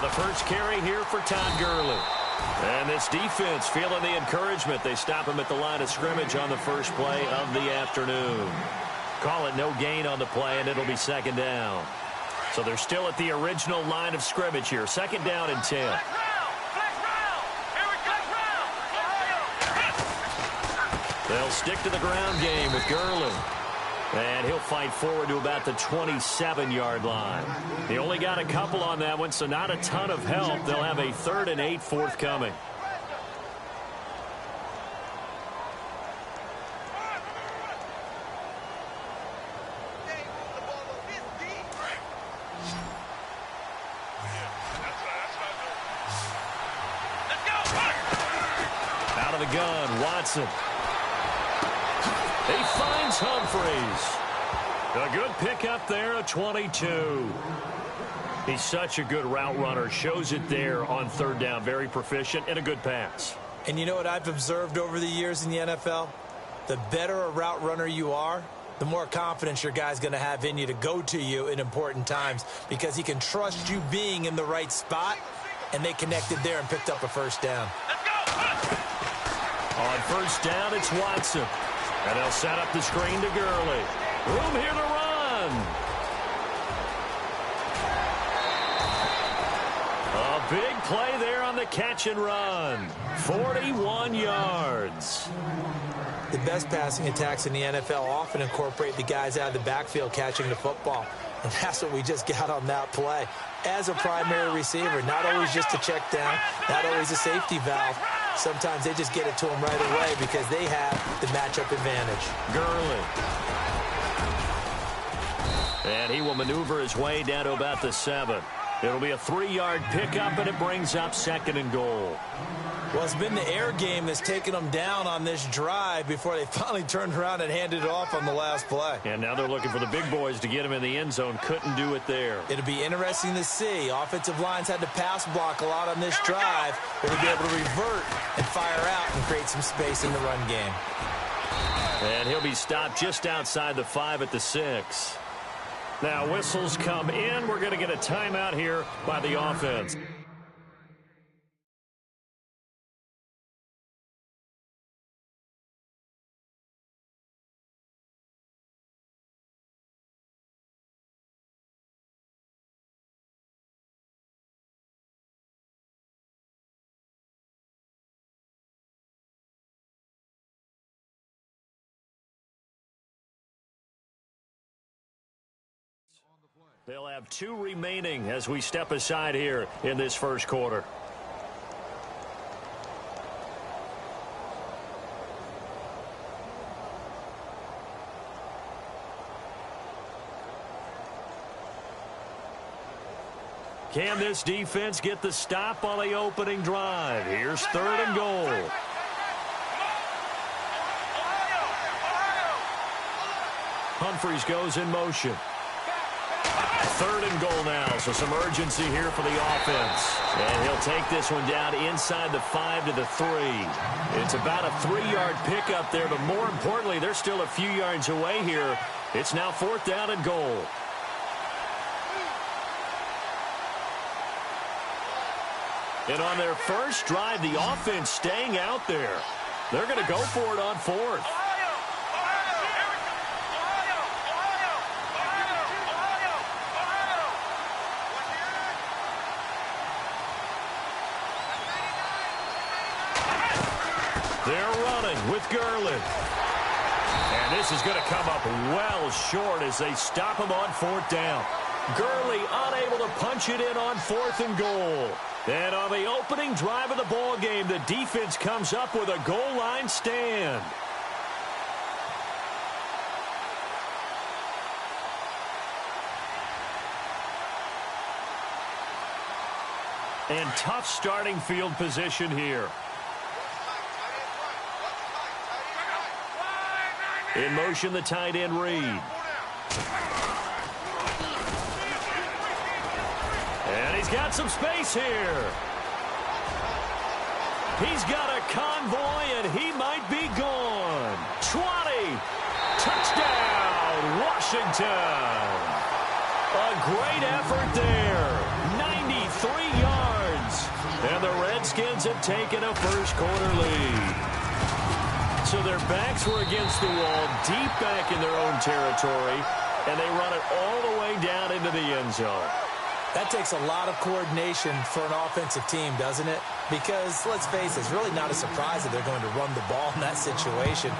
the first carry here for Todd Gurley. And this defense feeling the encouragement. They stop him at the line of scrimmage on the first play of the afternoon. Call it no gain on the play, and it'll be second down. So they're still at the original line of scrimmage here. Second down and 10. They'll stick to the ground game with Gurley. And he'll fight forward to about the 27-yard line. He only got a couple on that one, so not a ton of help. They'll have a 3rd and 8 forthcoming. Out of the gun, Watson. He finds Humphreys. A good pickup there, a 22. He's such a good route runner. Shows it there on 3rd down. Very proficient and a good pass. And you know what I've observed over the years in the NFL? The better a route runner you are, the more confidence your guy's going to have in you to go to you in important times because he can trust you being in the right spot, and they connected there and picked up a first down. On first down, it's Watson. And they'll set up the screen to Gurley. Room here to run. A big play there on the catch and run. 41 yards. The best passing attacks in the NFL often incorporate the guys out of the backfield catching the football. And that's what we just got on that play. As a primary receiver, not always just a check down, not always a safety valve. Sometimes they just get it to him right away because they have the matchup advantage. Gurley. And he will maneuver his way down to about the 7. It'll be a 3-yard pickup, and it brings up 2nd and goal. Well, it's been the air game that's taken them down on this drive before they finally turned around and handed it off on the last play. And now they're looking for the big boys to get him in the end zone. Couldn't do it there. It'll be interesting to see. Offensive lines had to pass block a lot on this drive. Will they be able to revert and fire out and create some space in the run game? And he'll be stopped just outside the 5 at the 6. Now whistles come in. We're going to get a timeout here by the offense. They'll have 2 remaining as we step aside here in this first quarter. Can this defense get the stop on the opening drive? Here's 3rd and goal. Humphreys goes in motion. 3rd and goal now, so some urgency here for the offense. And he'll take this one down inside the 5 to the 3. It's about a 3-yard pickup there, but more importantly, they're still a few yards away here. It's now 4th down and goal. And on their first drive, the offense staying out there. They're going to go for it on 4th. They're running with Gurley. And this is going to come up well short as they stop him on 4th down. Gurley unable to punch it in on 4th and goal. And on the opening drive of the ball game, the defense comes up with a goal line stand. And tough starting field position here. In motion, the tight end Reed. And he's got some space here. He's got a convoy, and he might be gone. 20. Touchdown, Washington. A great effort there. 93 yards. Redskins have taken a first-quarter lead. So their backs were against the wall, deep back in their own territory, and they run it all the way down into the end zone. That takes a lot of coordination for an offensive team, doesn't it? Because, let's face it, it's really not a surprise that they're going to run the ball in that situation.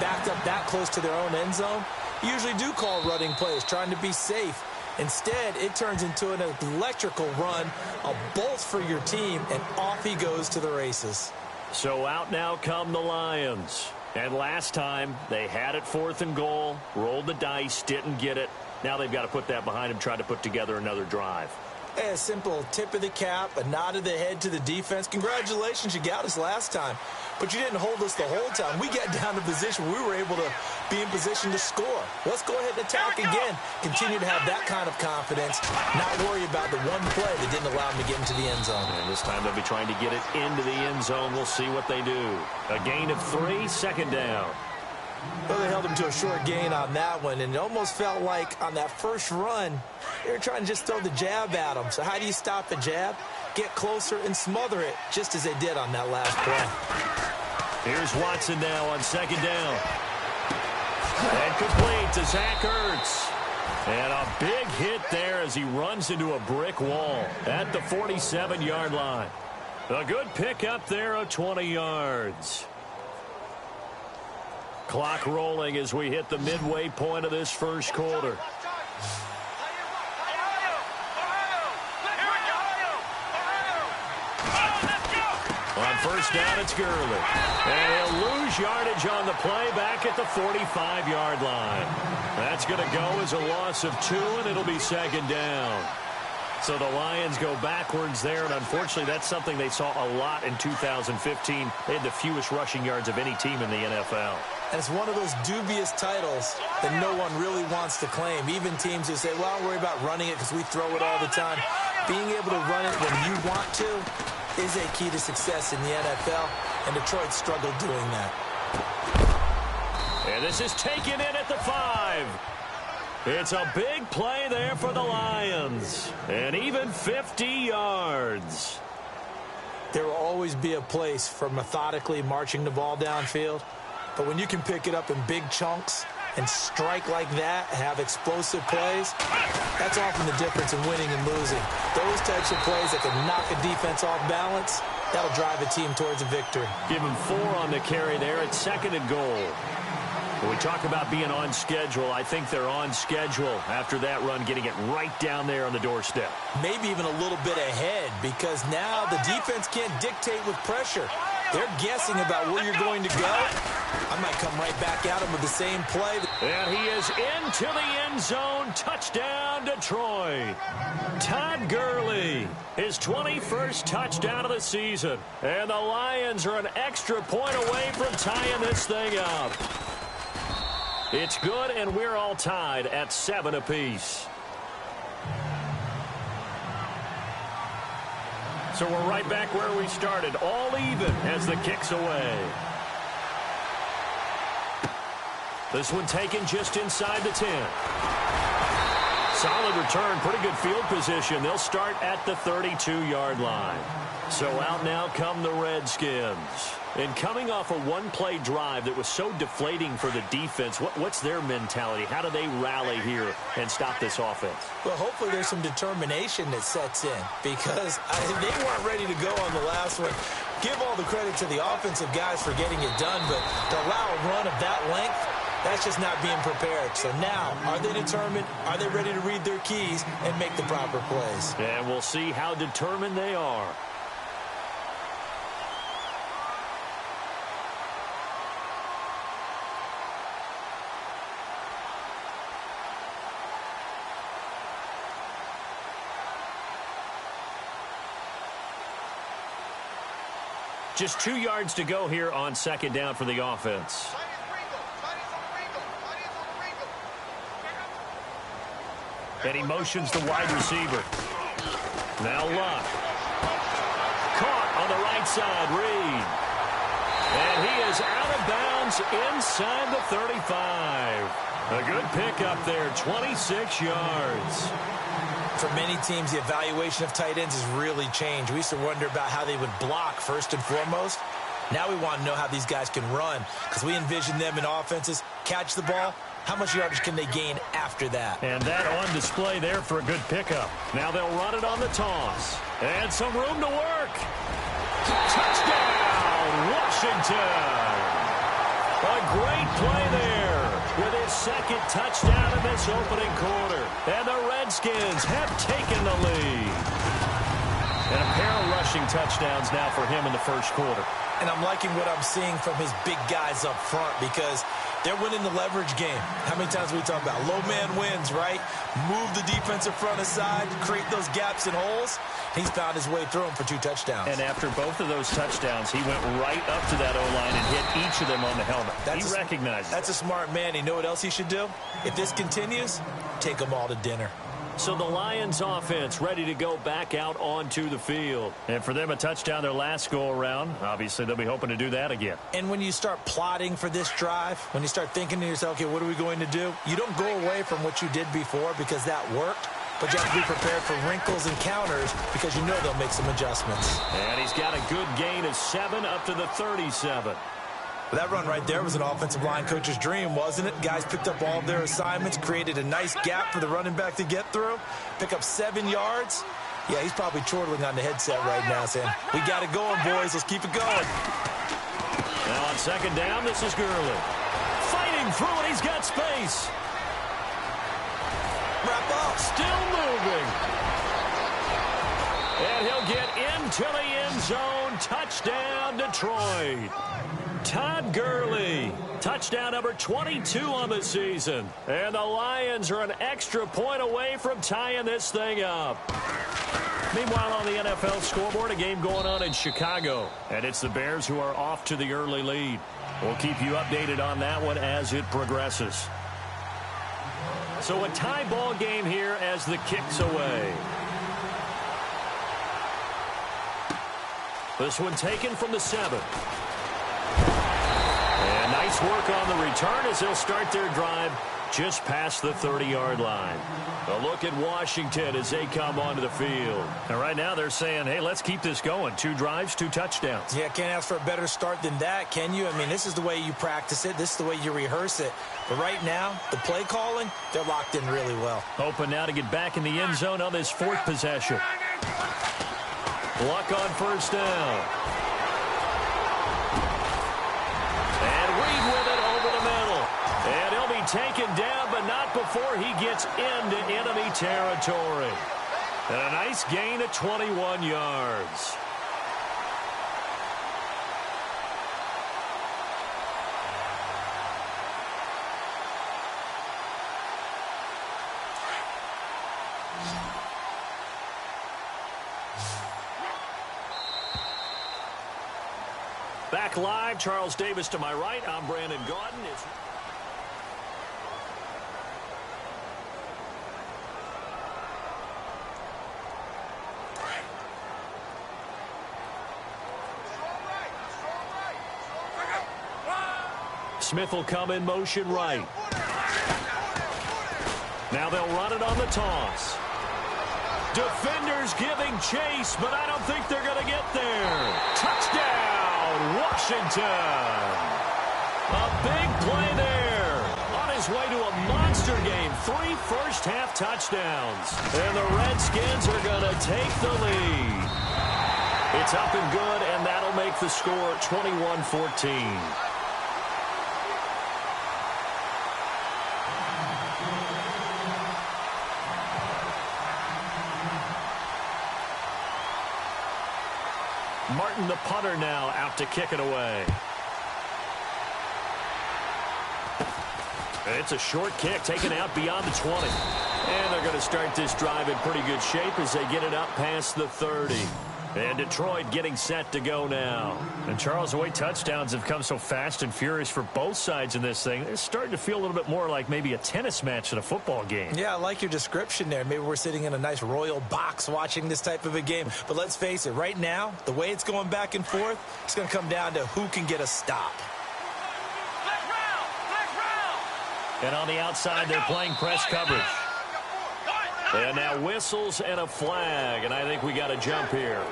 Backed up that close to their own end zone, you usually do call running plays, trying to be safe. Instead, it turns into an electrical run, a bolt for your team, and off he goes to the races. So out now come the Lions. And last time, they had it 4th and goal, rolled the dice, didn't get it. Now they've got to put that behind them, try to put together another drive. Hey, a simple tip of the cap, a nod of the head to the defense. Congratulations, you got us last time. But you didn't hold us the whole time. We got down to position. We were able to be in position to score. Let's go ahead and attack again. Continue to have that kind of confidence. Not worry about the one play that didn't allow them to get into the end zone. And this time they'll be trying to get it into the end zone. We'll see what they do. A gain of 3, 2nd down. Well, they held him to a short gain on that one, and it almost felt like on that first run, they were trying to just throw the jab at him. So how do you stop the jab? Get closer and smother it, just as they did on that last play. Here's Watson now on 2nd down. And complete to Zach Ertz. And a big hit there as he runs into a brick wall at the 47-yard line. A good pickup there of 20 yards. Clock rolling as we hit the midway point of this first quarter. On 1st down, it's Gurley. And he'll lose yardage on the play back at the 45-yard line. That's going to go as a loss of 2, and it'll be 2nd down. So the Lions go backwards there, and unfortunately that's something they saw a lot in 2015. They had the fewest rushing yards of any team in the NFL. And it's one of those dubious titles that no one really wants to claim. Even teams who say, well, don't worry about running it because we throw it all the time. Being able to run it when you want to is a key to success in the NFL, and Detroit struggled doing that. And this is taken in at the 5. It's a big play there for the Lions. And even 50 yards. There will always be a place for methodically marching the ball downfield. But when you can pick it up in big chunks and strike like that, have explosive plays, that's often the difference in winning and losing. Those types of plays that can knock a defense off balance, that'll drive a team towards a victory. Give him 4 on the carry there at 2nd and goal. When we talk about being on schedule, I think they're on schedule after that run, getting it right down there on the doorstep. Maybe even a little bit ahead, because now the defense can't dictate with pressure. They're guessing about where you're going to go. I might come right back at him with the same play. And he is into the end zone. Touchdown, Detroit. Todd Gurley, his 21st touchdown of the season. And the Lions are an extra point away from tying this thing up. It's good, and we're all tied at 7 apiece. So we're right back where we started, all even as the kick's away. This one taken just inside the 10. Solid return, pretty good field position. They'll start at the 32-yard line. So out now come the Redskins. And coming off a one-play drive that was so deflating for the defense, what's their mentality? How do they rally here and stop this offense? Well, hopefully there's some determination that sets in, because they weren't ready to go on the last one. Give all the credit to the offensive guys for getting it done, but to allow a run of that length, that's just not being prepared. So now, are they determined? Are they ready to read their keys and make the proper plays? And we'll see how determined they are. Just 2 yards to go here on 2nd down for the offense. And he motions the wide receiver. Now Luck. Caught on the right side, Reed. And he is out of bounds inside the 35. A good pickup there, 26 yards. For many teams, the evaluation of tight ends has really changed. We used to wonder about how they would block first and foremost. Now we want to know how these guys can run because we envision them in offenses, catch the ball. How much yardage can they gain after that? And that on display there for a good pickup. Now they'll run it on the toss. And some room to work. Touchdown, Washington. A great play there with his second touchdown in this opening quarter. And the Redskins have taken the lead. And a pair of rushing touchdowns now for him in the first quarter. And I'm liking what I'm seeing from his big guys up front because they're winning the leverage game. How many times we talk about low man wins, right? Move the defensive front aside, create those gaps and holes. He's found his way through them for 2 touchdowns. And after both of those touchdowns, he went right up to that O-line and hit each of them on the helmet. He recognized it. That's a smart man. You know what else he should do? If this continues, take them all to dinner. So the Lions offense ready to go back out onto the field. And for them, a touchdown their last go-around. Obviously, they'll be hoping to do that again. And when you start plotting for this drive, when you start thinking to yourself, okay, what are we going to do? You don't go away from what you did before because that worked. But you have to be prepared for wrinkles and counters because you know they'll make some adjustments. And he's got a good gain of 7 up to the 37. That run right there was an offensive line coach's dream, wasn't it? Guys picked up all of their assignments, created a nice gap for the running back to get through, pick up 7 yards. Yeah, he's probably chortling on the headset right now saying, we got it going, boys. Let's keep it going. Now on second down, this is Gurley. Fighting through it. He's got space. Wrap up. Still moving. And he'll get into the end zone. Touchdown, Detroit. Todd Gurley, touchdown number 22 on the season. And the Lions are an extra point away from tying this thing up. Meanwhile, on the NFL scoreboard, a game going on in Chicago. And it's the Bears who are off to the early lead. We'll keep you updated on that one as it progresses. So a tie ball game here as the kick's away. This one taken from the 7. And nice work on the return as they'll start their drive just past the 30-yard line. A look at Washington as they come onto the field. And right now they're saying, hey, let's keep this going. 2 drives, 2 touchdowns. Yeah, can't ask for a better start than that, can you? I mean, this is the way you practice it. This is the way you rehearse it. But right now, the play calling, they're locked in really well. Open now to get back in the end zone on this 4th possession. Luck on first down. And Reed with it over the middle. And he'll be taken down, but not before he gets into enemy territory. And a nice gain of 21 yards. Back live, Charles Davis to my right. I'm Brandon Gaudin. Smith will come in motion right. Now they'll run it on the toss. Defenders giving chase, but I don't think they're going to get there. Touchdown, Washington. A big play there. On his way to a monster game. 3 first-half touchdowns. And the Redskins are going to take the lead. It's up and good, and that'll make the score 21-14. Martin, the punter, now out to kick it away. It's a short kick taken out beyond the 20. And they're going to start this drive in pretty good shape as they get it up past the 30. And Detroit getting set to go now. And Charles, the way touchdowns have come so fast and furious for both sides in this thing, it's starting to feel a little bit more like maybe a tennis match than a football game. Yeah, I like your description there. Maybe we're sitting in a nice royal box watching this type of a game. But let's face it, right now, the way it's going back and forth, it's going to come down to who can get a stop. And on the outside, they're playing press coverage. And now whistles and a flag, and I think we got a jump here.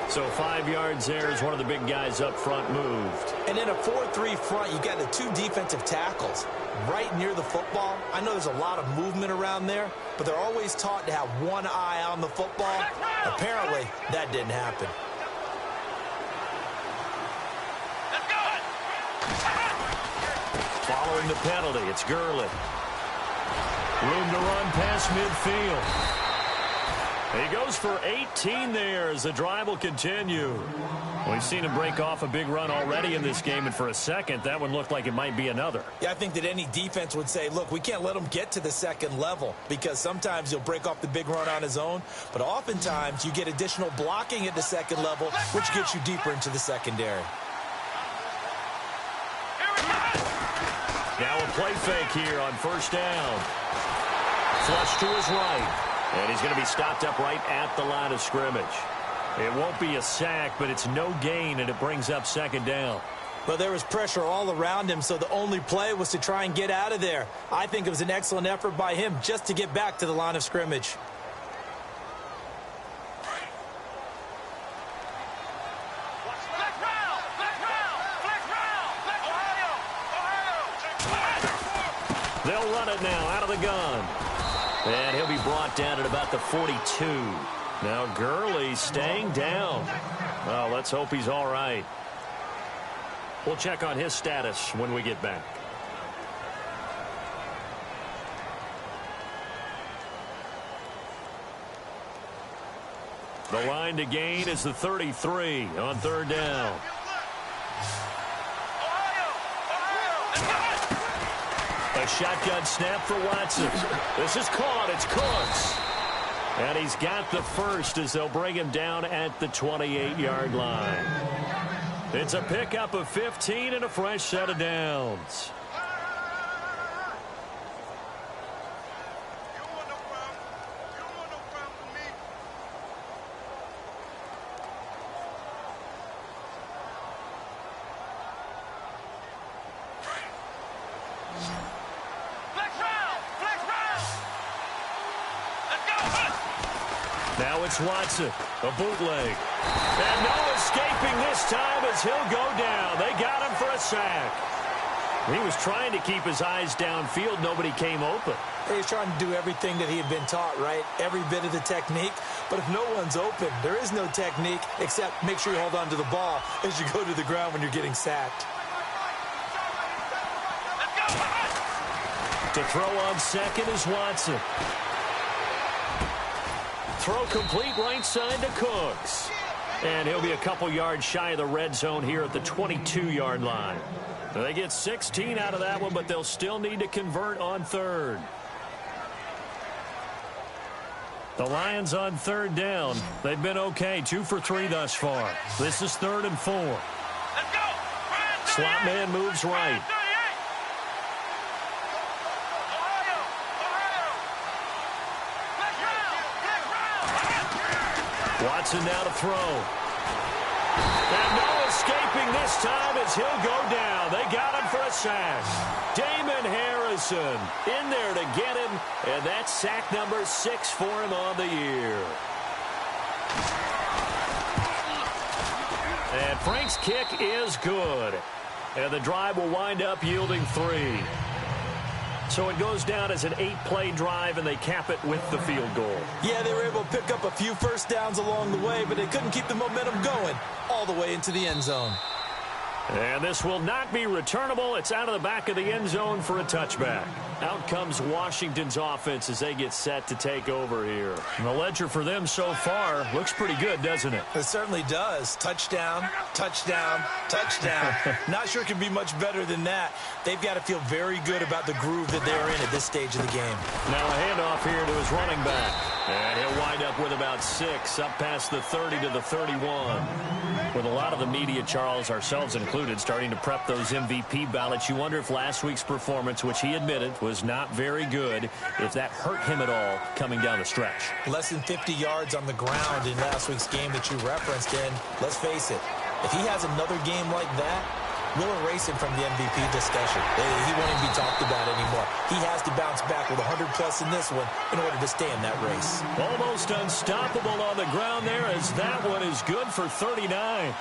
So 5 yards there as one of the big guys up front moved. And in a 4-3 front, you got the 2 defensive tackles right near the football. I know there's a lot of movement around there, but they're always taught to have one eye on the football. Apparently, that didn't happen. Following the penalty, it's Gurley. Room to run past midfield. He goes for 18 there as the drive will continue. We've seen him break off a big run already in this game, and for a second, that one looked like it might be another. Yeah, I think that any defense would say, look, we can't let him get to the second level because sometimes he'll break off the big run on his own, but oftentimes you get additional blocking at the second level, which gets you deeper into the secondary. Now a play fake here on first down. Flush to his right. And he's going to be stopped up right at the line of scrimmage. It won't be a sack, but it's no gain, and it brings up second down. Well, there was pressure all around him, so the only play was to try and get out of there. I think it was an excellent effort by him just to get back to the line of scrimmage. They'll run it now out of the gun. And he'll be brought down at about the 42. Now Gurley staying down. Well, let's hope he's all right. We'll check on his status when we get back. The line to gain is the 33 on third down. A shotgun snap for Watson. This is caught. It's Cooks. And he's got the first as they'll bring him down at the 28-yard line. It's a pickup of 15 and a fresh set of downs. Now it's Watson, a bootleg. And no escaping this time as he'll go down. They got him for a sack. He was trying to keep his eyes downfield. Nobody came open. He was trying to do everything that he had been taught, right? Every bit of the technique. But if no one's open, there is no technique except make sure you hold on to the ball as you go to the ground when you're getting sacked. To throw on second is Watson. Throw complete right side to Cooks. And he'll be a couple yards shy of the red zone here at the 22-yard line. They get 16 out of that one, but they'll still need to convert on third. The Lions on third down. They've been okay, 2 for 3 thus far. This is 3rd and 4. Slot man moves right. Watson now to throw. And no escaping this time as he'll go down. They got him for a sack. Damon Harrison in there to get him. And that's sack number 6 for him on the year. And Frank's kick is good. And the drive will wind up yielding 3. So it goes down as an 8-play drive, and they cap it with the field goal. Yeah, they were able to pick up a few first downs along the way, but they couldn't keep the momentum going all the way into the end zone. And this will not be returnable. It's out of the back of the end zone for a touchback. Out comes Washington's offense as they get set to take over here. And the ledger for them so far looks pretty good, doesn't it? It certainly does. Touchdown, touchdown, touchdown. Not sure it can be much better than that. They've got to feel very good about the groove that they're in at this stage of the game. Now a handoff here to his running back. And he'll wind up with about 6, up past the 30 to the 31. With a lot of the media, Charles, ourselves included, starting to prep those MVP ballots, you wonder if last week's performance, which he admitted was not very good, if that hurt him at all coming down the stretch. Less than 50 yards on the ground in last week's game that you referenced, and let's face it, if he has another game like that, will erase him from the MVP discussion. He won't even be talked about anymore. He has to bounce back with 100-plus in this one in order to stay in that race. Almost unstoppable on the ground there, as that one is good for 39.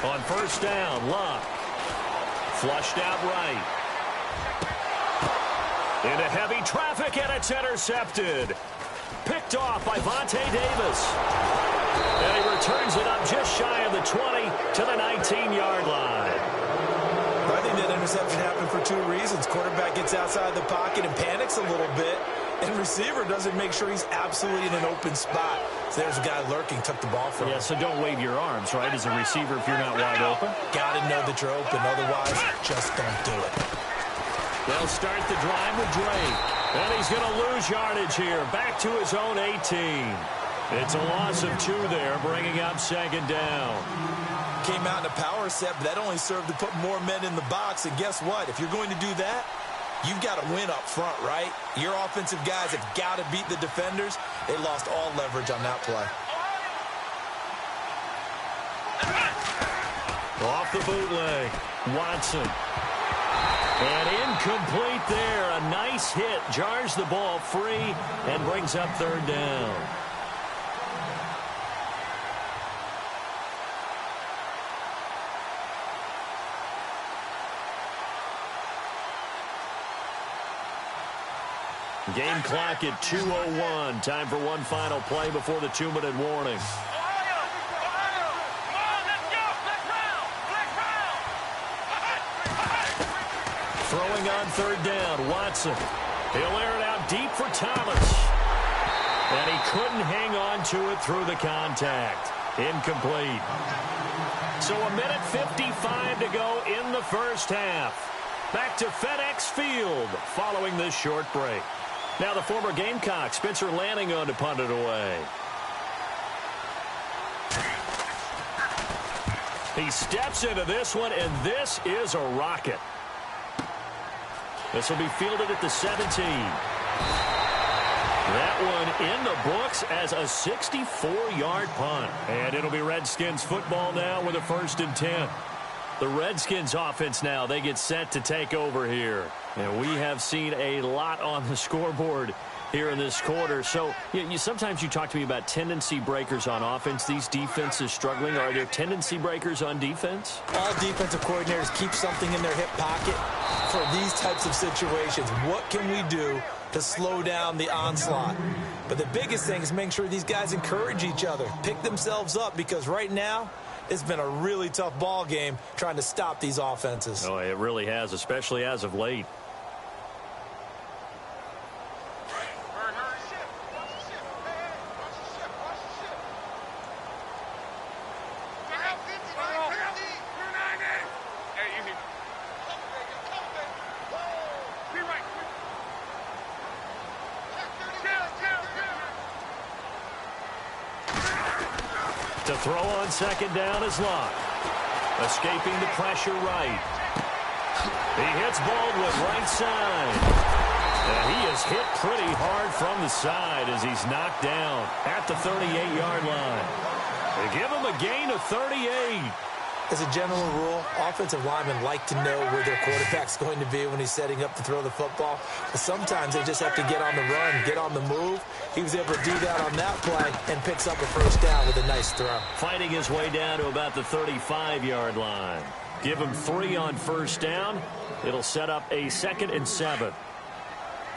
On first down, Luck. Flushed out right. Into heavy traffic, and it's intercepted. Picked off by Vontae Davis. And he returns it up just shy of the 20 to the 19-yard line. I think that interception happened for two reasons. Quarterback gets outside the pocket and panics a little bit, and receiver doesn't make sure he's absolutely in an open spot. So there's a guy lurking, took the ball from him. Yeah, so don't wave your arms, right, as a receiver if you're not wide open. Got to know that you're open, otherwise just don't do it. They'll start the drive with Drake. And he's going to lose yardage here, back to his own 18. It's a loss of 2 there, bringing up second down. Came out in a power set, but that only served to put more men in the box. And guess what? If you're going to do that, you've got to win up front, right? Your offensive guys have got to beat the defenders. They lost all leverage on that play. Off the bootleg, Watson. And incomplete there. A nice hit. Jars the ball free and brings up third down. Game clock at 2:01. Time for one final play before the 2-minute warning. Throwing on third down, Watson. He'll air it out deep for Thomas. And he couldn't hang on to it through the contact. Incomplete. So 1:55 to go in the first half. Back to FedEx Field following this short break. Now the former Gamecock, Spencer Lanning, on to punt it away. He steps into this one, and this is a rocket. This will be fielded at the 17. That one in the books as a 64-yard punt. And it'll be Redskins football now with a 1st and 10. The Redskins offense now, they get set to take over here. And we have seen a lot on the scoreboard here in this quarter. So sometimes you talk to me about tendency breakers on offense. These defenses struggling. Are there tendency breakers on defense? All defensive coordinators keep something in their hip pocket for these types of situations. What can we do to slow down the onslaught? But the biggest thing is making sure these guys encourage each other, pick themselves up, because right now it's been a really tough ball game trying to stop these offenses. Oh, it really has, especially as of late. To throw on second down is Luck. Escaping the pressure right. He hits Baldwin right side. And he is hit pretty hard from the side as he's knocked down at the 38-yard line. They give him a gain of 38. As a general rule, offensive linemen like to know where their quarterback's going to be when he's setting up to throw the football. But sometimes they just have to get on the run, get on the move. He was able to do that on that play and picks up a first down with a nice throw. Fighting his way down to about the 35-yard line. Give him 3 on first down. It'll set up a 2nd and 7.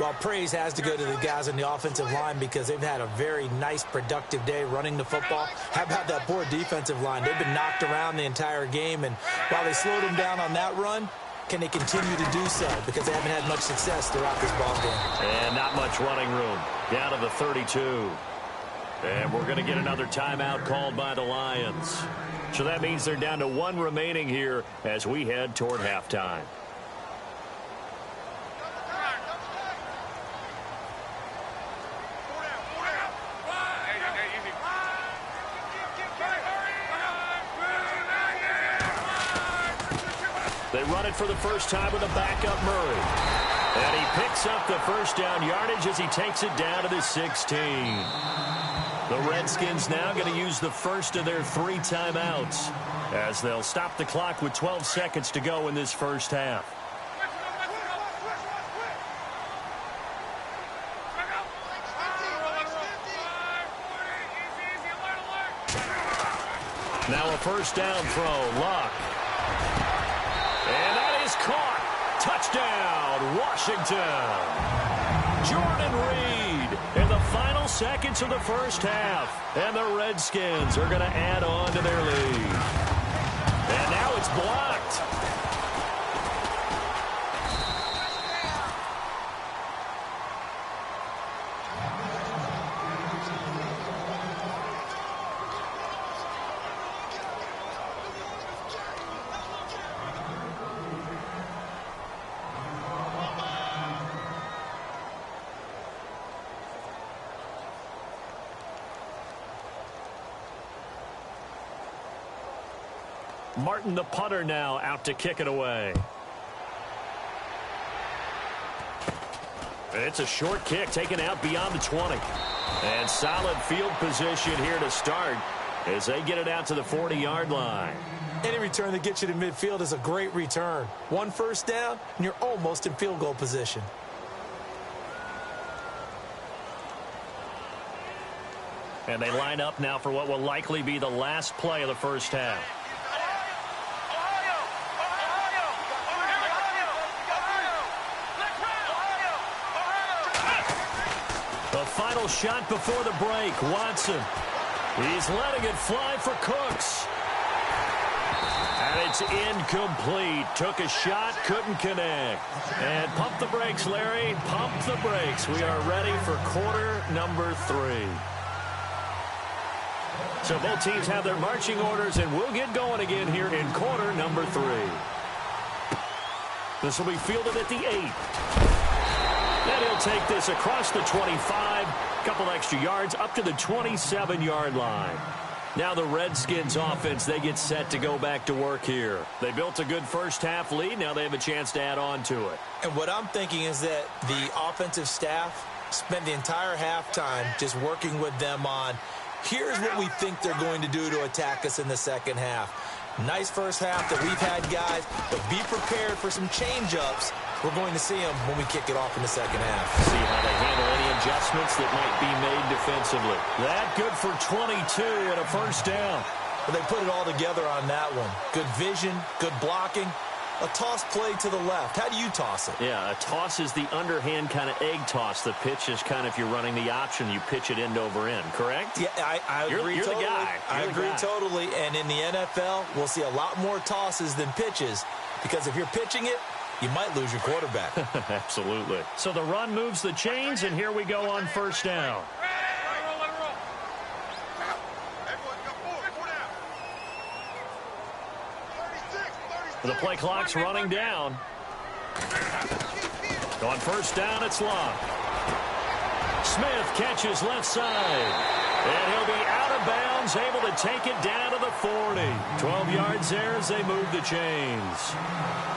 Well, praise has to go to the guys on the offensive line because they've had a very nice, productive day running the football. How about that poor defensive line? They've been knocked around the entire game, and while they slowed them down on that run, can they continue to do so? Because they haven't had much success throughout this ball game. And not much running room. Down to the 32. And we're going to get another timeout called by the Lions. So that means they're down to 1 remaining here as we head toward halftime. run it for the first time with a backup Murray. And he picks up the first down yardage as he takes it down to the 16. The Redskins now going to use the first of their 3 timeouts as they'll stop the clock with 12 seconds to go in this first half. Now a first down throw, Luck. And that is caught. Touchdown, Washington. Jordan Reed in the final seconds of the first half. And the Redskins are going to add on to their lead. And now it's blocked. Martin, the punter, now out to kick it away. It's a short kick taken out beyond the 20. And solid field position here to start as they get it out to the 40-yard line. Any return that gets you to midfield is a great return. 1 first down, and you're almost in field goal position. And they line up now for what will likely be the last play of the first half. Final shot before the break. Watson. He's letting it fly for Cooks. And it's incomplete. Took a shot, couldn't connect. And pump the brakes, Larry. Pump the brakes. We are ready for quarter number 3. So both teams have their marching orders, and we'll get going again here in quarter number 3. This will be fielded at the 8. And he'll take this across the 25, couple extra yards, up to the 27-yard line. Now the Redskins offense, they get set to go back to work here. They built a good first-half lead. Now they have a chance to add on to it. And what I'm thinking is that the offensive staff spent the entire halftime just working with them on, here's what we think they're going to do to attack us in the second half. Nice first half that we've had, guys, but be prepared for some change-ups. We're going to see them when we kick it off in the second half. See how they handle any adjustments that might be made defensively. That good for 22 and a first down. But they put it all together on that one. Good vision, good blocking. A toss play to the left. How do you toss it? Yeah, a toss is the underhand kind of egg toss. The pitch is kind of, if you're running the option, you pitch it end over end, correct? Yeah, I agree you're totally. The guy. I agree totally. And in the NFL, we'll see a lot more tosses than pitches because if you're pitching it, you might lose your quarterback. Absolutely. So the run moves the chains, and here we go on first down. The play clock's running down. On first down, it's Luck. Smith catches left side. And he'll be out of bounds, able to take it down to the 40. 12 yards there as they move the chains.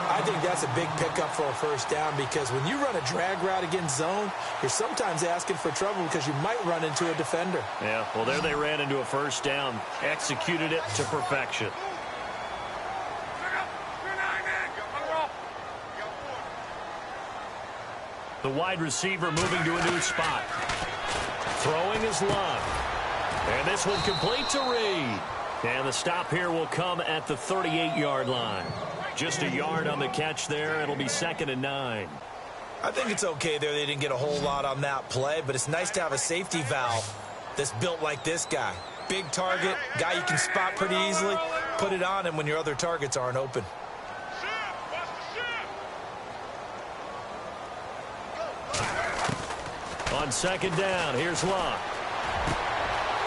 I think that's a big pickup for a first down because when you run a drag route against zone, you're sometimes asking for trouble because you might run into a defender. Yeah, well, there they ran into a first down. Executed it to perfection. The wide receiver moving to a new spot. Throwing is Luck. And this one complete to Reed. And the stop here will come at the 38-yard line. Just a yard on the catch there. It'll be 2nd and 9. I think it's okay there. They didn't get a whole lot on that play, but it's nice to have a safety valve that's built like this guy. Big target, guy you can spot pretty easily. Put it on him when your other targets aren't open. On second down, here's Luck.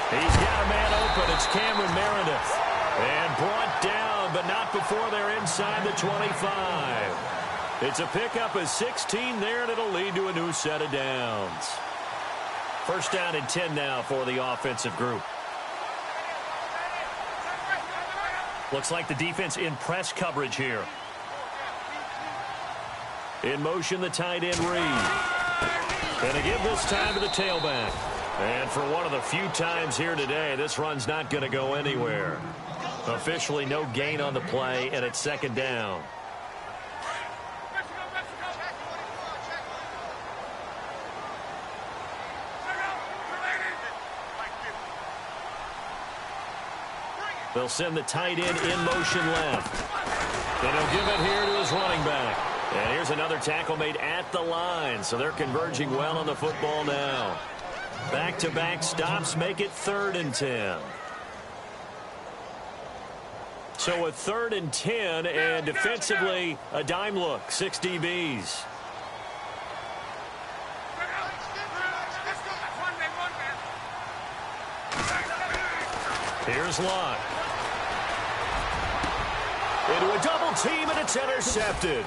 He's got a man open. It's Cameron Meredith. And brought down, but not before they're inside the 25. It's a pickup of 16 there, and it'll lead to a new set of downs. First down and 10 now for the offensive group. Looks like the defense in press coverage here. In motion, the tight end, Reed. And they give this time to the tailback. And for one of the few times here today, this run's not going to go anywhere. Officially no gain on the play, and it's second down. They'll send the tight end in motion left. And he'll give it here to his running back. And here's another tackle made at the line. So they're converging well on the football now. Back-to-back stops make it 3rd and 10. So a 3rd and 10, and defensively a dime look, 6 DBs. Here's Locke. Into a double team, and it's intercepted.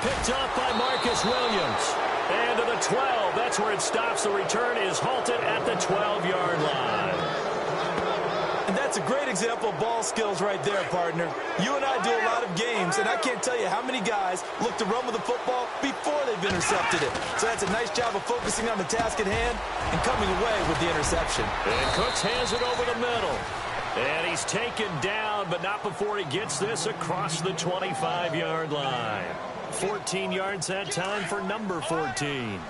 Picked up by Marcus Williams. And to the 12. That's where it stops. The return is halted at the 12-yard line. And that's a great example of ball skills right there, partner. You and I do a lot of games, and I can't tell you how many guys look to run with the football before they've intercepted it. So that's a nice job of focusing on the task at hand and coming away with the interception. And Cooks hands it over the middle. And he's taken down, but not before he gets this across the 25-yard line. 14 yards that time for number 14.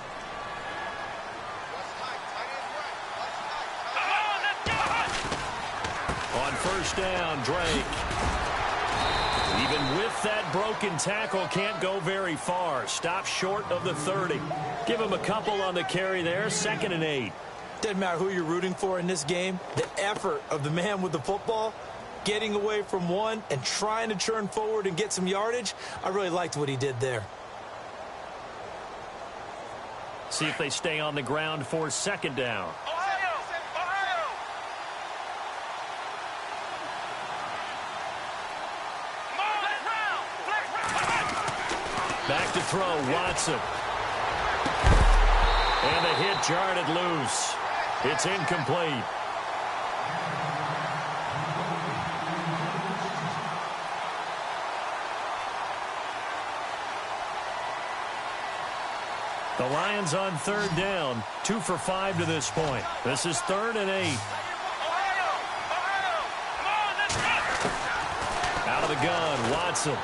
On first down, Drake. Even with that broken tackle, can't go very far. Stop short of the 30. Give him a couple on the carry there. 2nd and 8. Doesn't matter who you're rooting for in this game. The effort of the man with the football, getting away from one and trying to turn forward and get some yardage, I really liked what he did there. See if they stay on the ground for 2nd down. Back to throw, Watson. And the hit jarred it loose. It's incomplete. The Lions on 3rd down, 2 for 5 to this point. This is 3rd and 8. Out of the gun, Watson.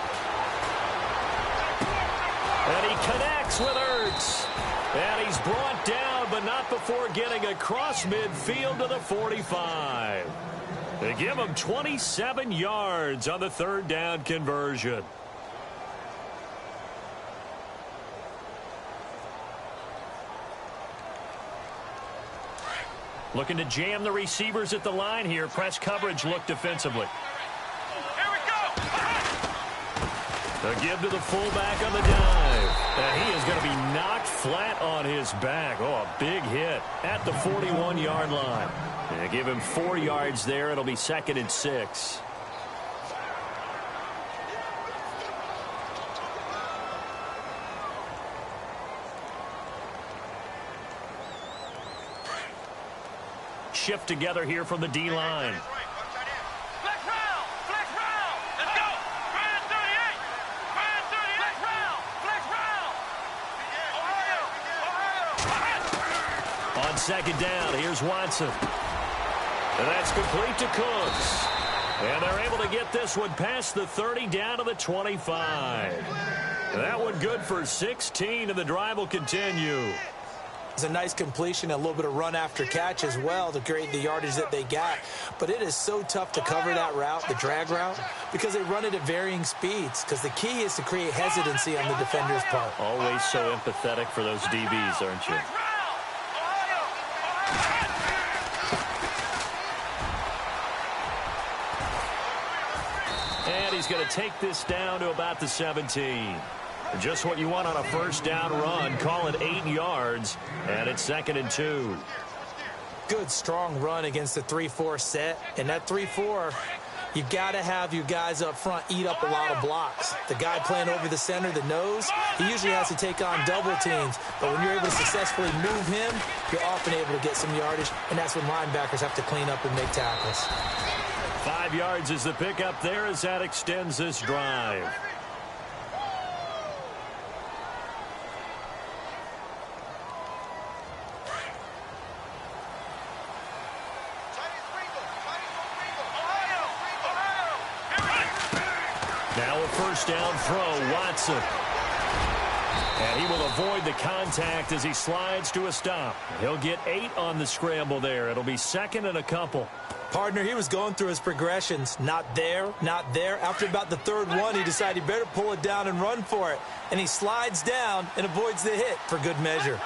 And he connects with Ertz. And he's brought down, but not before getting across midfield to the 45. They give him 27 yards on the 3rd down conversion. Looking to jam the receivers at the line here. Press coverage look defensively. A give to the fullback on the dive. And he is going to be knocked flat on his back. Oh, a big hit at the 41-yard line. And give him 4 yards there. It'll be 2nd and 6. Shift together here from the D-line. On 2nd down, here's Watson. And that's complete to Cooks. And they're able to get this one past the 30 down to the 25. That one good for 16, and the drive will continue. It's a nice completion, a little bit of run after catch as well to create the yardage that they got. But it is so tough to cover that route, the drag route, because they run it at varying speeds. Because the key is to create hesitancy on the defender's part. Always so empathetic for those DBs, aren't you? And he's going to take this down to about the 17. Just what you want on a first down run. Call it 8 yards, and it's 2nd and 2. Good, strong run against the 3-4 set. And that 3-4, you got to have your guys up front eat up a lot of blocks. The guy playing over the center, the nose, he usually has to take on double teams. But when you're able to successfully move him, you're often able to get some yardage, and that's when linebackers have to clean up and make tackles. 5 yards is the pickup there as that extends this drive. first down throw, Watson. And he will avoid the contact as he slides to a stop. He'll get 8 on the scramble there. It'll be 2nd and a couple. Partner, he was going through his progressions. Not there, not there. After about the 3rd one, he decided he better pull it down and run for it. And he slides down and avoids the hit for good measure.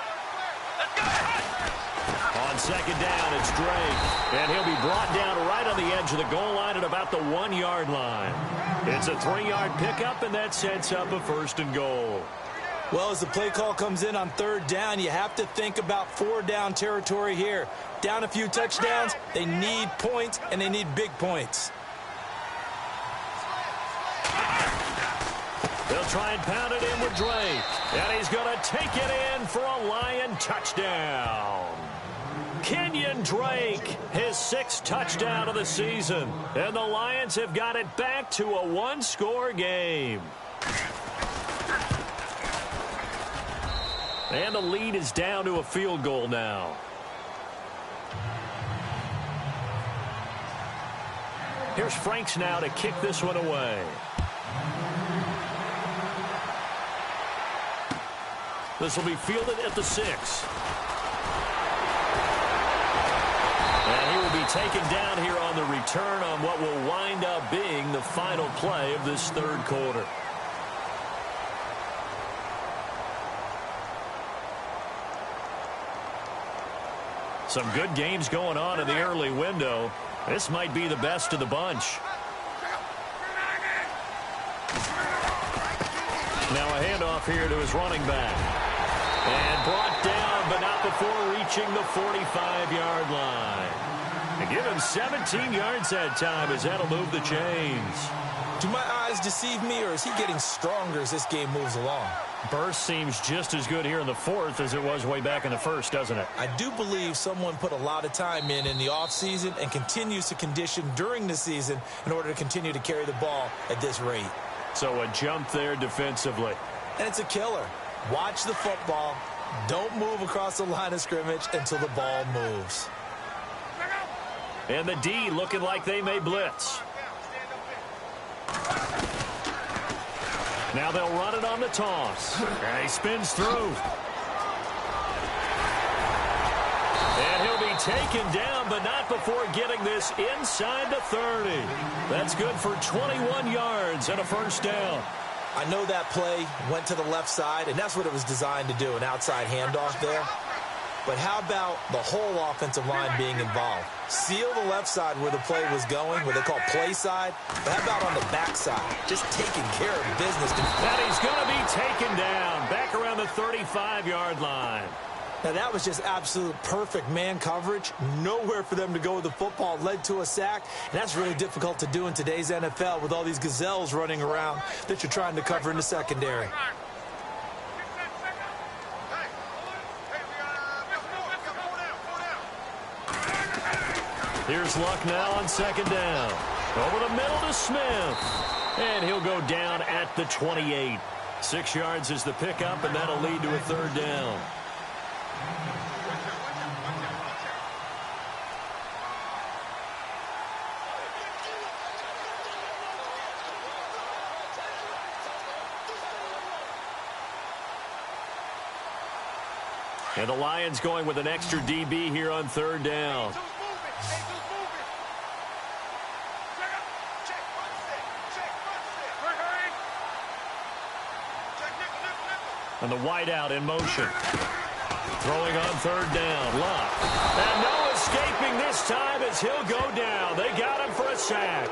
On 2nd down, it's Drake. And he'll be brought down right on the edge of the goal line at about the 1-yard line. It's a 3-yard pickup, and that sets up a 1st and goal. Well, as the play call comes in on 3rd down, you have to think about 4-down territory here. Down a few touchdowns, they need points, and they need big points. They'll try and pound it in with Drake. And he's going to take it in for a Lion touchdown. Kenyon Drake, his 6th touchdown of the season. And the Lions have got it back to a 1-score game. And the lead is down to a field goal now. Here's Franks now to kick this one away. This will be fielded at the 6. And he will be taken down here on the return on what will wind up being the final play of this 3rd quarter. Some good games going on in the early window. This might be the best of the bunch. Now a handoff here to his running back. And brought down, but not before reaching the 45-yard line. And give him 17 yards that time as that'll move the chains. Do my eyes deceive me, or is he getting stronger as this game moves along? Burst seems just as good here in the 4th as it was way back in the 1st, doesn't it? I do believe someone put a lot of time in the offseason and continues to condition during the season in order to continue to carry the ball at this rate. So a jump there defensively. And it's a killer. Watch the football. Don't move across the line of scrimmage until the ball moves. And the D looking like they may blitz. Now they'll run it on the toss. And he spins through. And he'll be taken down, but not before getting this inside the 30. That's good for 21 yards and a 1st down. I know that play went to the left side, and that's what it was designed to do, an outside handoff there. But how about the whole offensive line being involved? Seal the left side where the play was going, what they call play side. But how about on the back side? Just taking care of business. And he's going to be taken down back around the 35-yard line. Now, that was just absolute perfect man coverage. Nowhere for them to go with the football. Led to a sack. And that's really difficult to do in today's NFL with all these gazelles running around that you're trying to cover in the secondary. Here's Luck now on 2nd down. Over the middle to Smith. And he'll go down at the 28. 6 yards is the pickup, and that'll lead to a 3rd down. And the Lions going with an extra DB here on 3rd down. And the wideout in motion. Throwing on 3rd down. Luck. And no escaping this time as he'll go down. They got him for a sack.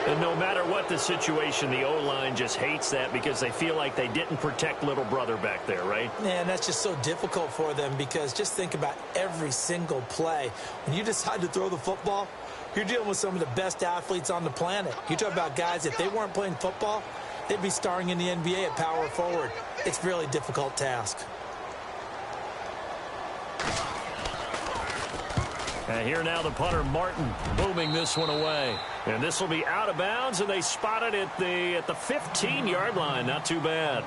And no matter what the situation, the O-line just hates that because they feel like they didn't protect little brother back there, right? Man, that's just so difficult for them because just think about every single play. When you decide to throw the football, you're dealing with some of the best athletes on the planet. You talk about guys, if they weren't playing football, they'd be starring in the NBA at power forward. It's a really difficult task. And here now the punter, Martin, booming this one away. And this will be out of bounds, and they spot it at the 15-yard line. Not too bad.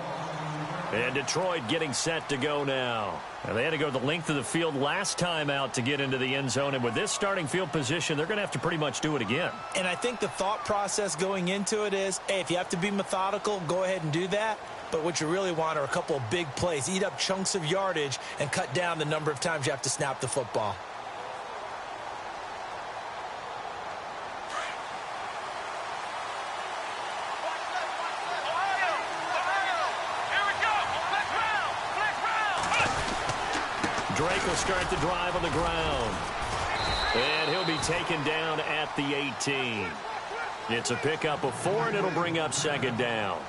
And Detroit getting set to go now. And they had to go the length of the field last time out to get into the end zone. And with this starting field position, they're going to have to pretty much do it again. And I think the thought process going into it is, hey, if you have to be methodical, go ahead and do that. But what you really want are a couple of big plays. Eat up chunks of yardage and cut down the number of times you have to snap the football. Drake will start the drive on the ground. And he'll be taken down at the 18. It's a pickup of 4, and it'll bring up second down.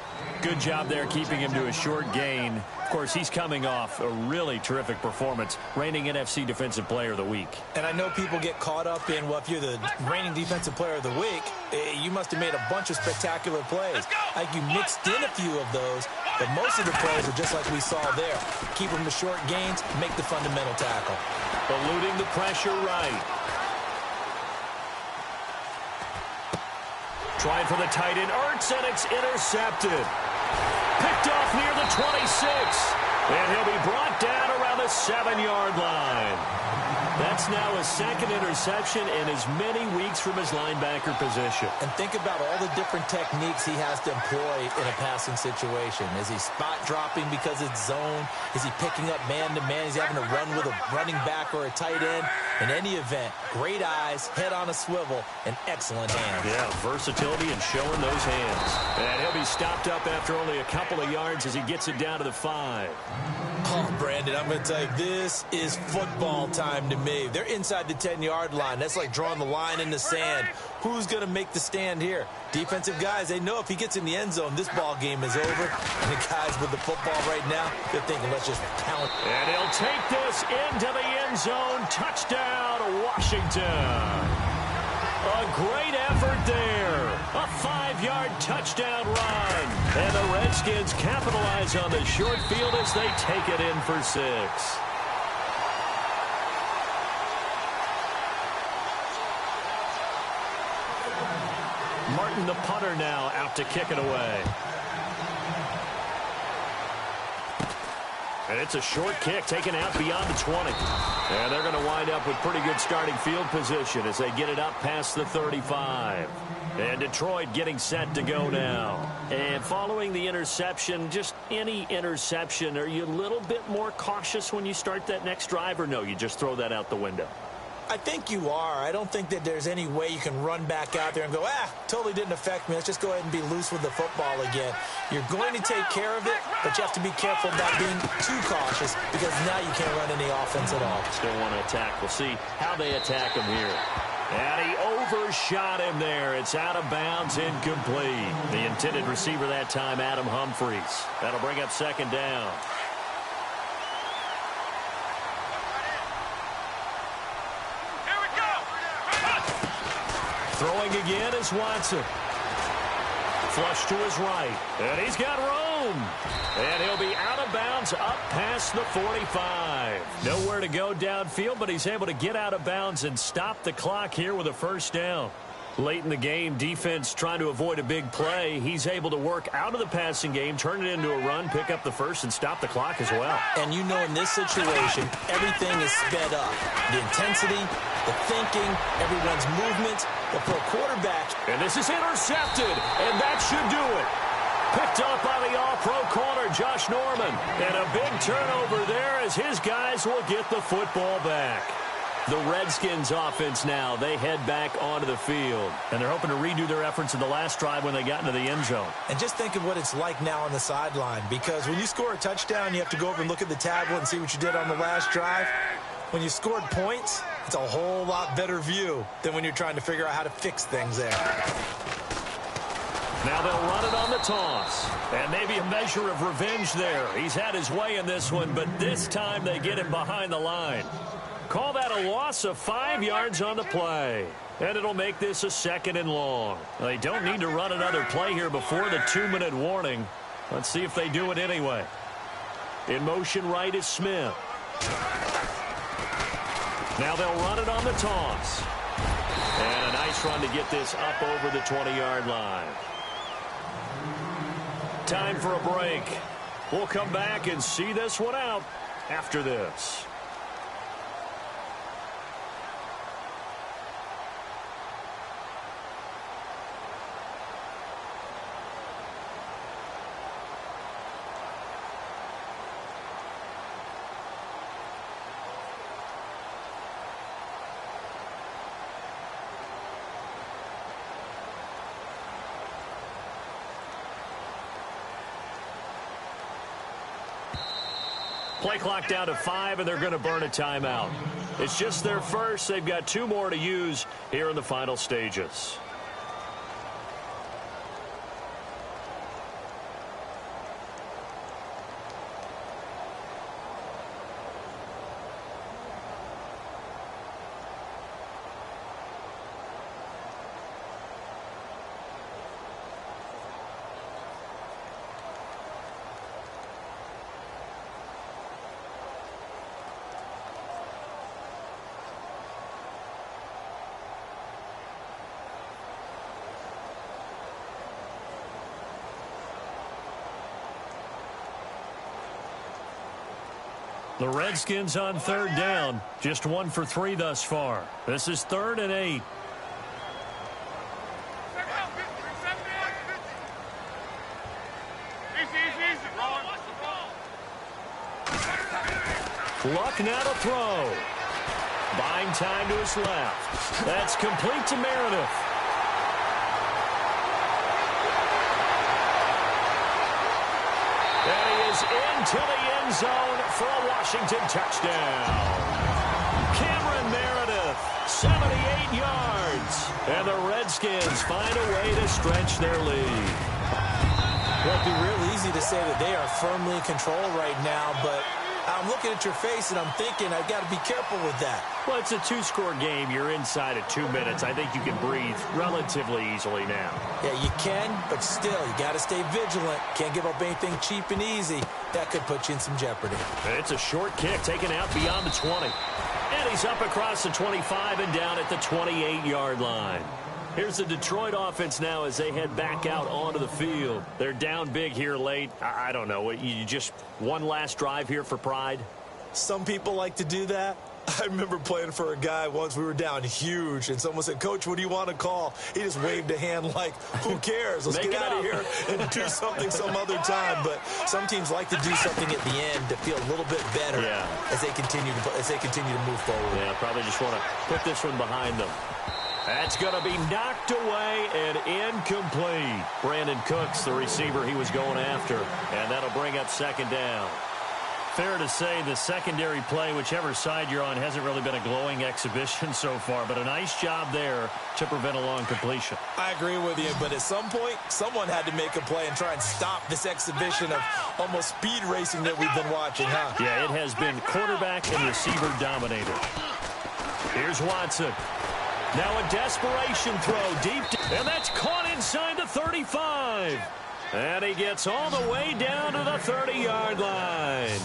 Good job there keeping him to a short gain. Of course, he's coming off a really terrific performance, reigning NFC Defensive Player of the Week. And I know people get caught up in, well, if you're the reigning Defensive Player of the Week, you must have made a bunch of spectacular plays. Like you mixed in a few of those, but most of the plays are just like we saw there. Keep them to short gains, make the fundamental tackle. Eluding the pressure right. Trying for the tight end, Ertz, and it's intercepted. Picked off near the 26. And he'll be brought down around the 7-yard line. That's now his second interception in as many weeks from his linebacker position. And think about all the different techniques he has to employ in a passing situation. Is he spot dropping because it's zone? Is he picking up man-to-man? Is he having to run with a running back or a tight end? In any event, great eyes, head on a swivel, and excellent hands. Yeah, versatility and showing those hands. And he'll be stopped up after only a couple of yards as he gets it down to the 5. Oh, Brandon, I'm going to tell you, this is football time to me. They're inside the 10-yard line. That's like drawing the line in the sand. Who's going to make the stand here? Defensive guys, they know if he gets in the end zone, this ball game is over. And the guys with the football right now, they're thinking, let's just pound. And he'll take this into the end zone. Touchdown, Washington. A great effort there. A 5-yard touchdown run. And the Redskins capitalize on the short field as they take it in for 6. Martin, the punter, now out to kick it away. And it's a short kick taken out beyond the 20. And they're going to wind up with pretty good starting field position as they get it up past the 35. And Detroit getting set to go now. And following the interception, just any interception, are you a little bit more cautious when you start that next drive, or no, you just throw that out the window? I think you are. I don't think that there's any way you can run back out there and go, totally didn't affect me. Let's just go ahead and be loose with the football again. You're going to take care of it, but you have to be careful about being too cautious because now you can't run any offense at all. Still want to attack. We'll see how they attack him here. And he overshot him there. It's out of bounds, incomplete. The intended receiver that time, Adam Humphries. That'll bring up second down. Throwing again is Watson. Flush to his right. And he's got room. And he'll be out of bounds up past the 45. Nowhere to go downfield, but he's able to get out of bounds and stop the clock here with a first down. Late in the game, defense trying to avoid a big play. He's able to work out of the passing game, turn it into a run, pick up the first, and stop the clock as well. And you know in this situation, everything is sped up. The intensity, the thinking, everyone's movement. But for a quarterback. And this is intercepted, and that should do it. Picked up by the all-pro corner, Josh Norman. And a big turnover there as his guys will get the football back. The Redskins offense now, they head back onto the field. And they're hoping to redo their efforts in the last drive when they got into the end zone. And just think of what it's like now on the sideline. Because when you score a touchdown, you have to go over and look at the tablet and see what you did on the last drive. When you scored points, it's a whole lot better view than when you're trying to figure out how to fix things there. Now they'll run it on the toss. And maybe a measure of revenge there. He's had his way in this one, but this time they get him behind the line. Call that a loss of 5 yards on the play. And it'll make this a 2nd and long. They don't need to run another play here before the 2-minute warning. Let's see if they do it anyway. In motion right is Smith. Now they'll run it on the toss. And a nice run to get this up over the 20-yard line. Time for a break. We'll come back and see this one out after this. Play clock down to 5, and they're going to burn a timeout. It's just their first. They've got 2 more to use here in the final stages. The Redskins on 3rd down. Just 1 for 3 thus far. This is 3rd and 8. Luck now to throw. Buying time to his left. That's complete to Meredith. And he is into the end zone for a Washington touchdown. Cameron Meredith, 78 yards. And the Redskins find a way to stretch their lead. Well, it'd be real easy to say that they are firmly in control right now, but I'm looking at your face and I'm thinking I've got to be careful with that. Well, it's a 2-score game. You're inside of 2 minutes. I think you can breathe relatively easily now. Yeah, you can, but still, you got to stay vigilant. Can't give up anything cheap and easy. That could put you in some jeopardy. It's a short kick taken out beyond the 20. And he's up across the 25 and down at the 28-yard line. Here's the Detroit offense now as they head back out onto the field. They're down big here late. I don't know. You just one last drive here for pride? Some people like to do that. I remember playing for a guy once. We were down huge, and someone said, "Coach, what do you want to call?" He just waved a hand like, who cares? Let's get out of here and do something some other time. But some teams like to do something at the end to feel a little bit better as they continue to move forward. Yeah, probably just want to put this one behind them. That's going to be knocked away and incomplete. Brandon Cooks, the receiver he was going after, and that'll bring up 2nd down. Fair to say the secondary play, whichever side you're on, hasn't really been a glowing exhibition so far, but a nice job there to prevent a long completion. I agree with you, but at some point, someone had to make a play and try and stop this exhibition of almost speed racing that we've been watching, huh? Yeah, it has been quarterback and receiver dominated. Here's Watson. Now a desperation throw deep, and that's caught inside the 35. And he gets all the way down to the 30-yard line.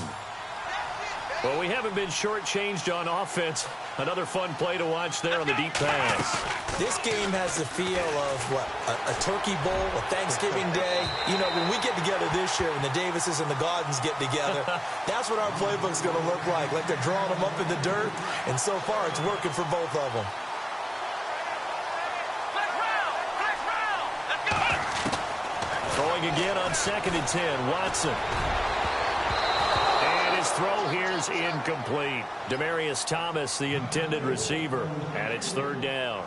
Well, we haven't been shortchanged on offense. Another fun play to watch there on the deep pass. This game has the feel of, what, a turkey bowl, a Thanksgiving day. You know, when we get together this year, when the Davises and the Gaudens get together, that's what our playbook's going to look like they're drawing them up in the dirt. And so far, it's working for both of them. Throwing again on 2nd and 10, Watson. And his throw here's incomplete. Demaryius Thomas, the intended receiver, and it's 3rd down.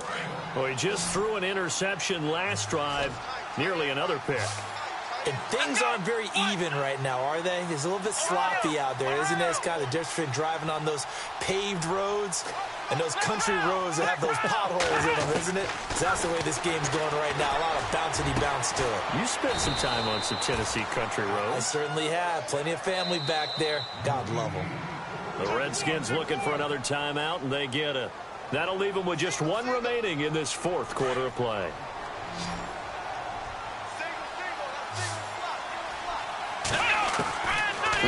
Well, he just threw an interception last drive, nearly another pick. And things aren't very even right now, are they? It's a little bit sloppy out there, isn't it? It's kind of the difference between driving on those paved roads and those country roads that have those potholes in them, isn't it? That's the way this game's going right now. A lot of bouncy bounce to it. You spent some time on some Tennessee country roads. I certainly have. Plenty of family back there. God love them. The Redskins looking for another timeout, and they get it. That'll leave them with just 1 remaining in this 4th quarter of play.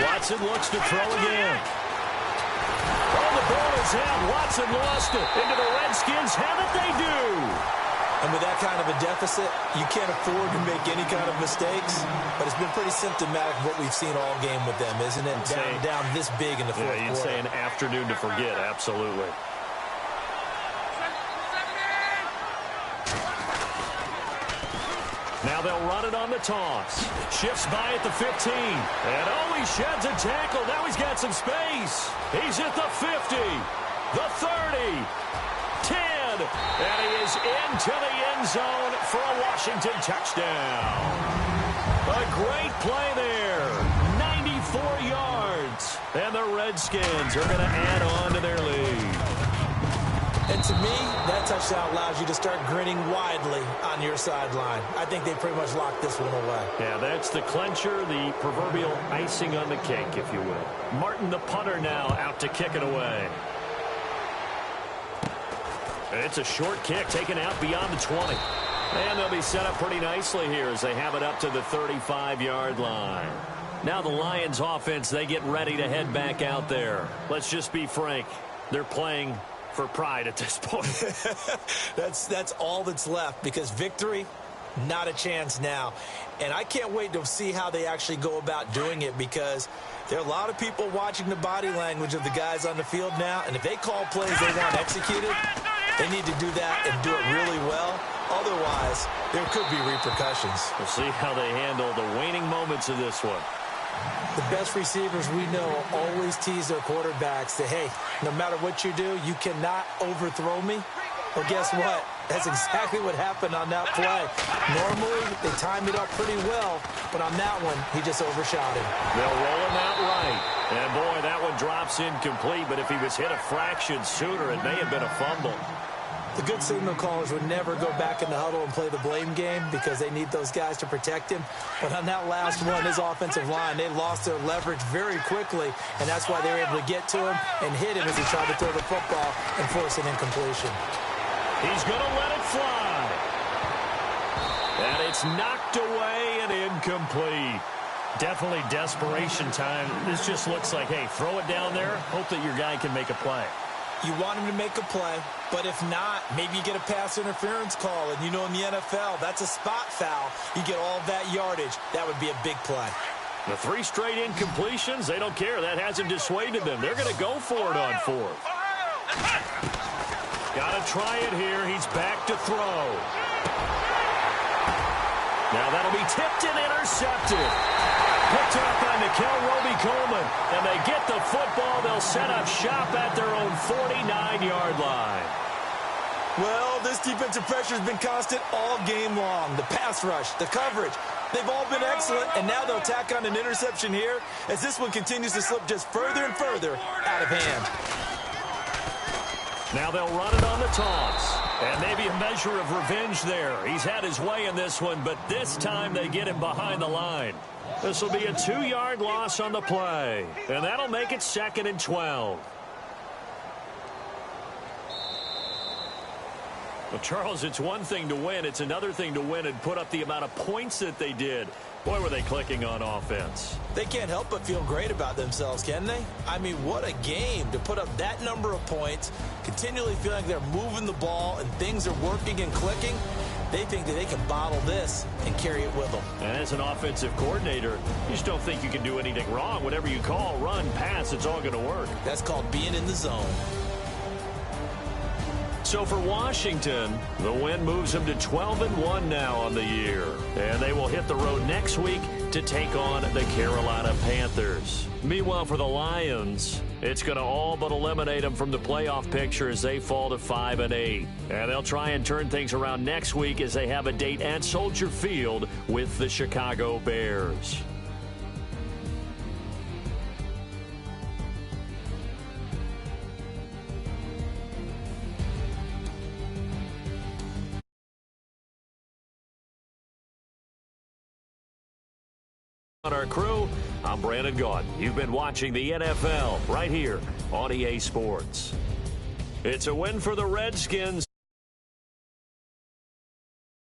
Watson looks to throw again. Oh, the ball is out. Watson lost it. Into the Redskins have it, they do. And with that kind of a deficit, you can't afford to make any kind of mistakes. But it's been pretty symptomatic of what we've seen all game with them, isn't it? Down this big in the fourth quarter. You'd say an afternoon to forget, absolutely. Now they'll run it on the toss. Shifts by at the 15. And he sheds a tackle. Now he's got some space. He's at the 50, the 30, 10. And he is into the end zone for a Washington touchdown. A great play there. 94 yards. And the Redskins are going to add on to their lead. And to me, that touchdown allows you to start grinning widely on your sideline. I think they pretty much locked this one away. Yeah, that's the clincher, the proverbial icing on the cake, if you will. Martin, the punter, now out to kick it away. It's a short kick taken out beyond the 20. And they'll be set up pretty nicely here as they have it up to the 35-yard line. Now the Lions offense, they get ready to head back out there. Let's just be frank. They're playing for pride at this point. That's all that's left, because victory, not a chance now. And I can't wait to see how they actually go about doing it, because there are a lot of people watching the body language of the guys on the field now, and if they call plays they want executed, they need to do that and do it really well. Otherwise, there could be repercussions. We'll see how they handle the waning moments of this one. The best receivers we know always tease their quarterbacks that, hey, no matter what you do, you cannot overthrow me. Well, guess what? That's exactly what happened on that play. Normally, they timed it up pretty well, but on that one, he just overshot him. They'll roll him out right. And, boy, that one drops incomplete, but if he was hit a fraction sooner, it may have been a fumble. The good signal callers would never go back in the huddle and play the blame game because they need those guys to protect him. But on that last one, his offensive line, they lost their leverage very quickly, and that's why they were able to get to him and hit him as he tried to throw the football and force an incompletion. He's going to let it fly. And it's knocked away and incomplete. Definitely desperation time. This just looks like, hey, throw it down there, hope that your guy can make a play. You want him to make a play, but if not, maybe you get a pass interference call. And you know in the NFL, that's a spot foul. You get all that yardage. That would be a big play. The 3 straight incompletions, they don't care. That hasn't dissuaded them. They're going to go for it on 4th. Got to try it here. He's back to throw. Now that'll be tipped and intercepted. Picked up by Nikel Roby-Coleman. And they get the football. They'll set up shop at their own 49-yard line. Well, this defensive pressure has been constant all game long. The pass rush, the coverage, they've all been excellent. And now they'll tack on an interception here as this one continues to slip just further and further out of hand. Now they'll run it on the toss. And maybe a measure of revenge there. He's had his way in this one, but this time they get him behind the line. This will be a 2-yard loss on the play. And that'll make it 2nd and 12. Well, Charles, it's one thing to win. It's another thing to win and put up the amount of points that they did. Boy, were they clicking on offense. They can't help but feel great about themselves, can they? I mean, what a game to put up that number of points, continually feeling like they're moving the ball and things are working and clicking. They think that they can bottle this and carry it with them. And as an offensive coordinator, you just don't think you can do anything wrong. Whatever you call, run, pass, it's all going to work. That's called being in the zone. So for Washington, the win moves them to 12-1 now on the year. And they will hit the road next week to take on the Carolina Panthers. Meanwhile, for the Lions, it's going to all but eliminate them from the playoff picture as they fall to 5-8. And they'll try and turn things around next week as they have a date at Soldier Field with the Chicago Bears. On our crew, I'm Brandon Gaudin. You've been watching the NFL right here on EA Sports. It's a win for the Redskins.